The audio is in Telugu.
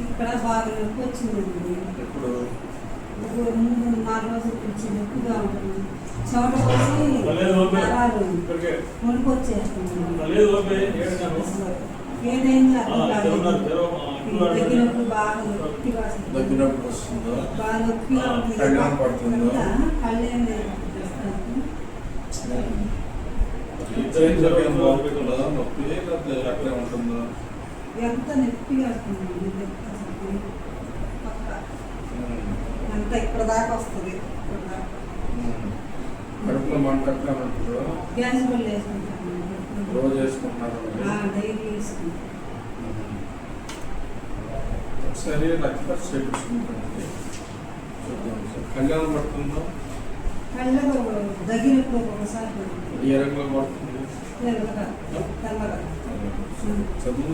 ఇక్కడ బాగా నొప్పి వచ్చిందండి. ఇప్పుడు 3-4 రోజుల నుంచి నొప్పిగా ఉంటుంది. చెమట పోసి నరాలు వణుకు వచ్చేస్తుంది. ఏదైంది దగ్గినప్పుడు బాగా నొప్పిగా వస్తుందా? బాగా నొప్పిగా ఉంటుంది. కళ్ళేం లేదు. నొప్పి అక్కడే ఉంటుందా? ఎంత నొప్పిగా వస్తుంది. అంత ఇక్కడ దాకా వస్తుంది. కడుపులో మంట అట్లా ఉంటుందా? గ్యాస్ బిల్ వేసుకుంటాను. రోజు వేసుకుంటున్నారు? డైలీ వేసుకుంటాను. ఒకసారి రక్త పరీక్ష చేయించుకుంటానండి. చూద్దాం సార్. కళ్యాణం పడుతుందా? కళ్ళలో దగ్గినప్పుడు ఒకసారి ఏ రంగులో పడుతుంది? తెల్లగా చదువు